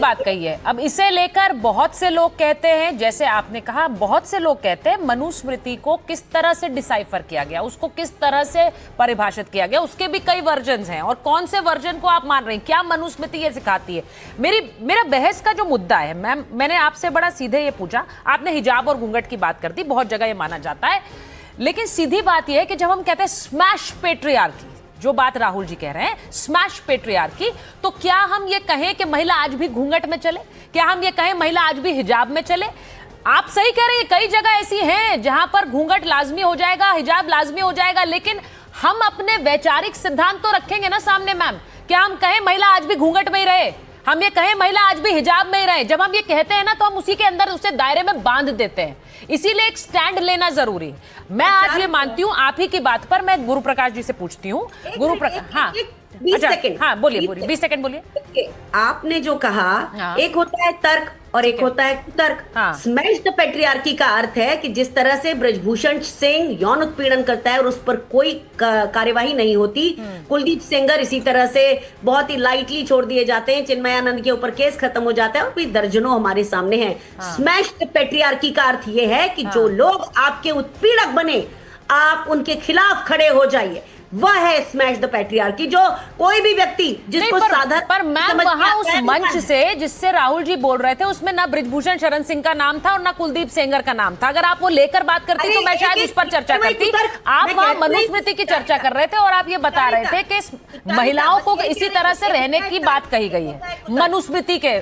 बात कही है। अब इसे लेकर बहुत से लोग कहते हैं, जैसे आपने कहा, बहुत से लोग कहते हैं मनुस्मृति को किस तरह से डिसाइफर किया गया, उसको किस तरह से परिभाषित किया गया, उसके भी कई वर्जन्स हैं और कौन से वर्जन को आप मान रहे हैं, क्या मनुस्मृति ये सिखाती है। मेरा बहस का जो मुद्दा है, मैंने आपसे बड़ा सीधे ये पूछा, आपने हिजाब और घूंघट की बात कर दी, बहुत जगह ये माना जाता है, लेकिन सीधी बात यह है कि जब हम कहते हैं स्मैश पेट्रियार्की, जो बात राहुल जी कह रहे हैं स्मैश पेट्रियार्की, तो क्या हम ये कहें कि महिला आज भी घूंघट में चले, क्या हम ये कहें महिला आज भी हिजाब में चले? आप सही कह रहे हैं, कई जगह ऐसी हैं जहां पर घूंघट लाजमी हो जाएगा, हिजाब लाजमी हो जाएगा, लेकिन हम अपने वैचारिक सिद्धांत तो रखेंगे ना सामने। मैम, क्या हम कहें महिला आज भी घूंघट में ही रहे, हम ये कहें महिला आज भी हिजाब में ही रहे? जब हम ये कहते हैं ना, तो हम उसी के अंदर उसे दायरे में बांध देते हैं, इसीलिए एक स्टैंड लेना जरूरी है। मैं आज ये मानती हूं, आप ही की बात पर मैं गुरु प्रकाश जी से पूछती हूँ। गुरु प्रकाश, हाँ 20 सेकंड, हाँ बोलिए 20 सेकंड बोलिए। आपने जो कहा, एक होता है तर्क और एक होता है कुतर्क। स्मैश द पेट्रियार्की का अर्थ है कि जिस तरह से ब्रजभूषण सिंह यौन उत्पीड़न करता है और उस पर कोई कार्यवाही नहीं होती, कुलदीप सेंगर इसी तरह से बहुत ही लाइटली छोड़ दिए जाते हैं, चिन्मयानंद के ऊपर केस खत्म हो जाता है और भी दर्जनों हमारे सामने हैं। स्मैश द पेट्रियार्की का अर्थ यह है कि जो लोग आपके उत्पीड़क बने, आप उनके खिलाफ खड़े हो जाइए, वह है स्मैश द पेट्रियार्की। जो कोई भी व्यक्ति जिसको साधारण, पर मैम वहां उस मंच से जिससे राहुल जी बोल रहे थे, उसमें ना ब्रिजभूषण शरण सिंह का नाम था और ना कुलदीप सेंगर का नाम था। अगर आप वो लेकर बात करती तो मैं शायद उस पर चर्चा करती। आप वहां मनुस्मृति की चर्चा कर रहे थे और आप ये बता रहे थे कि महिलाओं को इसी तरह से रहने की बात कही गई है मनुस्मृति के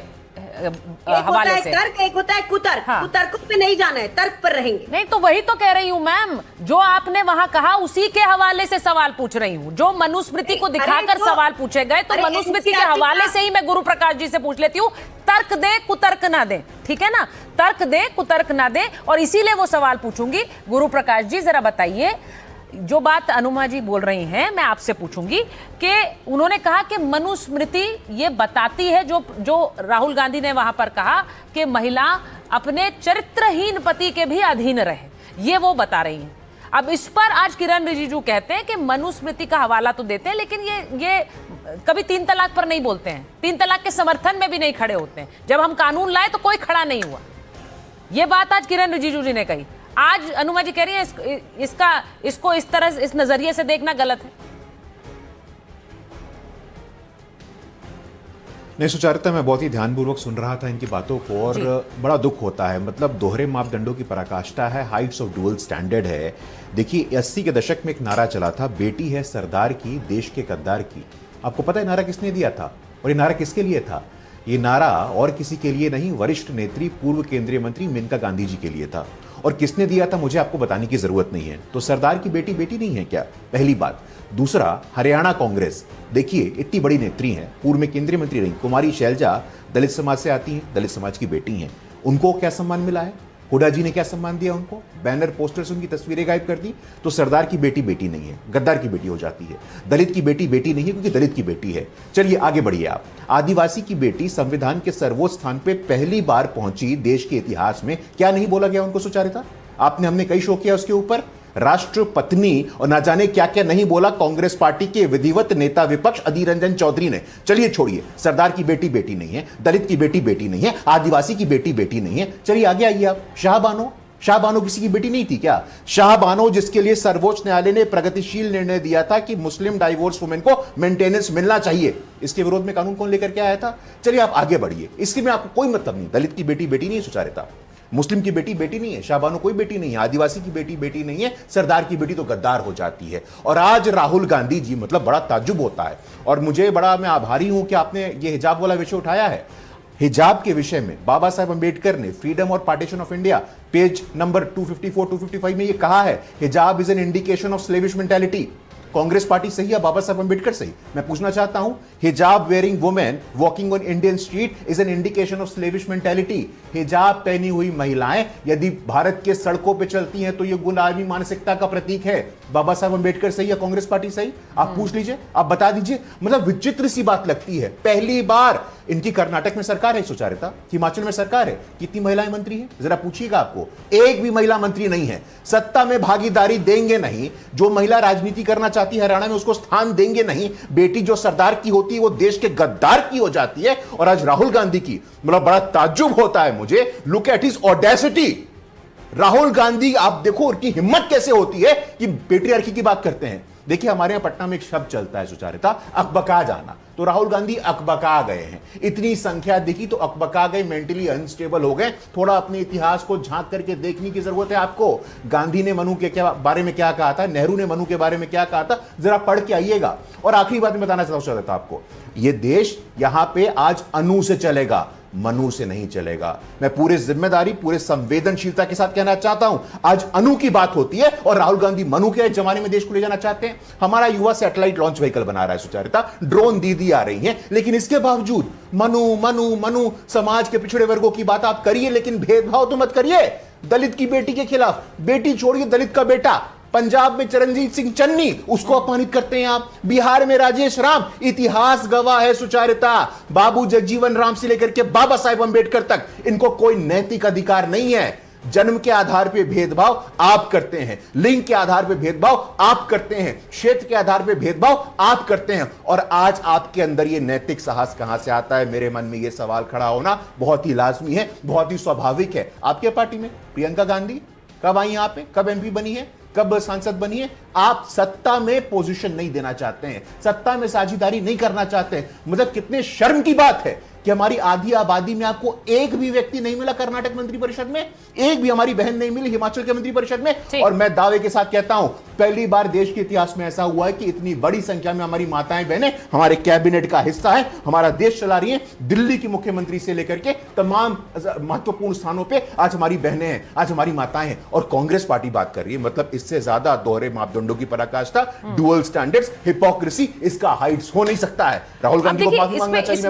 हवाले से। तर्क, एक होता है कुतर्क। कुतर्क पे नहीं जाना है, तर्क पर रहेंगे। नहीं तो वही तो कह रही हूँ मैम, जो आपने वहां कहा उसी के हवाले से सवाल पूछ रही हूँ। जो मनुस्मृति को दिखाकर सवाल पूछे गए, तो मनुस्मृति के हवाले से ही मैं गुरु प्रकाश जी से पूछ लेती हूँ, तर्क दे कुतर्क ना दे, ठीक है ना, तर्क दे कुतर्क ना दे, और इसीलिए वो सवाल पूछूंगी। गुरु प्रकाश जी जरा बताइए, जो बात अनुमा जी बोल रही हैं, मैं आपसे पूछूंगी कि उन्होंने कहा कि मनुस्मृति ये बताती है, जो राहुल गांधी ने वहां पर कहा कि महिला अपने चरित्रहीन पति के भी अधीन रहे, ये वो बता रही हैं। अब इस पर आज किरण रिजिजू कहते हैं कि मनुस्मृति का हवाला तो देते हैं, लेकिन ये कभी 3 तलाक पर नहीं बोलते हैं, 3 तलाक के समर्थन में भी नहीं खड़े होते हैं। जब हम कानून लाए तो कोई खड़ा नहीं हुआ। ये बात आज किरण रिजिजू जी ने कही। आज अनुमा जी कह रही है इसको इस तरह, इस नजरिए से देखना गलत है। नहीं सुचारिता, मैं बहुत ही ध्यानपूर्वक सुन रहा था इनकी बातों को और बड़ा दुख होता है। मतलब दोहरे मापदंडों की पराकाष्ठा है, हाइट्स ऑफ डुअल स्टैंडर्ड है। देखिए 80 के दशक में एक नारा चला था, बेटी है सरदार की, देश के गद्दार की। आपको पता है नारा किसने दिया था और ये नारा किसके लिए था? ये नारा और किसी के लिए नहीं, वरिष्ठ नेत्री पूर्व केंद्रीय मंत्री मेनका गांधी जी के लिए था। और किसने दिया था मुझे आपको बताने की जरूरत नहीं है। तो सरदार की बेटी बेटी नहीं है क्या? पहली बात। दूसरा, हरियाणा कांग्रेस, देखिए इतनी बड़ी नेत्री हैं, पूर्व में केंद्रीय मंत्री रही, कुमारी शैलजा दलित समाज से आती हैं, दलित समाज की बेटी हैं, उनको क्या सम्मान मिला है? हुड्डा जी ने क्या सम्मान दिया उनको? बैनर पोस्टर से उनकी तस्वीरें गायब कर दी। तो सरदार की बेटी बेटी नहीं है, गद्दार की बेटी हो जाती है। दलित की बेटी बेटी नहीं है क्योंकि दलित की बेटी है। चलिए आगे बढ़िए आप। आदिवासी की बेटी संविधान के सर्वोच्च स्थान पे पहली बार पहुंची देश के इतिहास में, क्या नहीं बोला गया उनको सुचारिता? हमने कई शो किया उसके ऊपर, राष्ट्रपत्नी और ना जाने क्या क्या नहीं बोला कांग्रेस पार्टी के विधिवत नेता विपक्ष अधीर रंजन चौधरी ने। चलिए छोड़िए, सरदार की बेटी बेटी नहीं है, दलित की बेटी बेटी नहीं है, आदिवासी की बेटी बेटी नहीं है। चलिए आगे आइए आप। शाहबानो किसी की बेटी नहीं थी क्या? शाहबानो, जिसके लिए सर्वोच्च न्यायालय ने प्रगतिशील निर्णय दिया था कि मुस्लिम डाइवोर्स वुमेन को मेंटेनेंस मिलना चाहिए, इसके विरोध में कानून कौन लेकर के आया था? चलिए आप आगे बढ़िए, इसके में आपको कोई मतलब नहीं। दलित की बेटी बेटी नहीं है सुचारिता, मुस्लिम की बेटी बेटी नहीं है, शाहबानो कोई बेटी नहीं है, आदिवासी की बेटी बेटी नहीं है, सरदार की बेटी तो गद्दार हो जाती है। और आज राहुल गांधी जी, मतलब बड़ा ताज्जुब होता है और मुझे बड़ा, मैं आभारी हूं कि आपने ये हिजाब वाला विषय उठाया है। हिजाब के विषय में बाबा साहब अंबेडकर ने फ्रीडम और partition of India page number 254-255 में ये कहा है, हिजाब is an indication of slavish mentality. Congress party सही या बाबा साहब अंबेडकर सही? मैं पूछना चाहता हूं, हिजाब wearing women walking on Indian street is an indication of slavish mentality. हिजाब पहनी हुई महिलाएं यदि भारत के सड़कों पे चलती हैं तो यह गुलामी मानसिकता का प्रतीक है। बाबा साहब अंबेडकर सही या कांग्रेस पार्टी सही? आप पूछ लीजिए, आप बता दीजिए। मतलब विचित्र सी बात लगती है, पहली बार इनकी कर्नाटक में सरकार है सुचारिता, हिमाचल में सरकार है, कितनी महिलाएं मंत्री हैं जरा पूछिएगा, आपको एक भी महिला मंत्री नहीं है। सत्ता में भागीदारी देंगे नहीं, जो महिला राजनीति करना चाहती है हरियाणा में उसको स्थान देंगे नहीं। बेटी जो सरदार की होती है वो देश के गद्दार की हो जाती है। और आज राहुल गांधी की, मतलब बड़ा ताज्जुब होता है मुझे, look at his audacity. Rahul Gandhi, आप देखो उनकी हिम्मत कैसे होती है कि पेट्रियार्की की बात करते हैं। देखिए हमारे यहां पटना में एक शब्द चलता है सुचारिता, अकबका जाना, तो राहुल गांधी अकबका गए हैं। इतनी संख्या दिखी तो अकबका गए, मेंटली अनस्टेबल हो गए। थोड़ा अपने इतिहास को झांक करके देखने की जरूरत है आपको। गांधी ने मनु के बारे में क्या कहा था, नेहरू ने मनु के बारे में क्या कहा था, जरा पढ़ के आइएगा। और आखिरी बात मैं बताना चाहता हूं आपको, यह देश यहां पे आज अनु से चलेगा, मनु से नहीं चलेगा। मैं पूरे जिम्मेदारी, पूरे संवेदनशीलता के साथ कहना चाहता हूं, आज अनु की बात होती है और राहुल गांधी मनु के जमाने में देश को ले जाना चाहते हैं। हमारा युवा सैटेलाइट लॉन्च व्हीकल बना रहा है सुचारिता, ड्रोन दीदी आ रही हैं, लेकिन इसके बावजूद मनु मनु मनु, समाज के पिछड़े वर्गों की बात आप करिए, लेकिन भेदभाव तो मत करिए। दलित की बेटी के खिलाफ, बेटी छोड़िए दलित का बेटा, पंजाब में चरणजीत सिंह चन्नी, उसको अपमानित करते हैं आप। बिहार में राजेश राम, इतिहास गवाह है सुचारिता, बाबू जगजीवन राम से लेकर के बाबा साहेब अंबेडकर तक इनको कोई नैतिक अधिकार नहीं है। जन्म के आधार पे भेदभाव आप करते हैं, लिंग के आधार पे भेदभाव आप करते हैं, क्षेत्र के आधार पे भेदभाव आप करते हैं। और आज आपके अंदर ये नैतिक साहस कहां से आता है, मेरे मन में ये सवाल खड़ा होना बहुत ही लाजमी है, बहुत ही स्वाभाविक है। आपके पार्टी में प्रियंका गांधी कब आई, यहां पे कब एमपी बनी है, कब सांसद बनी है? आप सत्ता में पोजीशन नहीं देना चाहते हैं, सत्ता में साझेदारी नहीं करना चाहते हैं। मतलब कितने शर्म की बात है कि हमारी आधी आबादी में आपको एक भी व्यक्ति नहीं मिला कर्नाटक मंत्रिपरिषद में, एक भी हमारी बहन नहीं मिली हिमाचल के मंत्रिपरिषद में। और मैं दावे के साथ कहता हूं, पहली बार देश के इतिहास में ऐसा हुआ है कि इतनी बड़ी संख्या में हमारी माताएं बहनें हमारे कैबिनेट का हिस्सा है, हमारा देश चला रही हैं। दिल्ली की मुख्यमंत्री से लेकर के तमाम महत्वपूर्ण स्थानों पे आज हमारी बहनें हैं, आज हमारी माताएं हैं, और कांग्रेस पार्टी बात कर रही है। मतलब इससे ज्यादा दोहरे मापदंडों की पराकाष्ठा, डुअल स्टैंडर्ड्स, हिपोक्रेसी, इसका हाइट्स हो नहीं सकता है। राहुल गांधी को माफी मांगना चाहिए।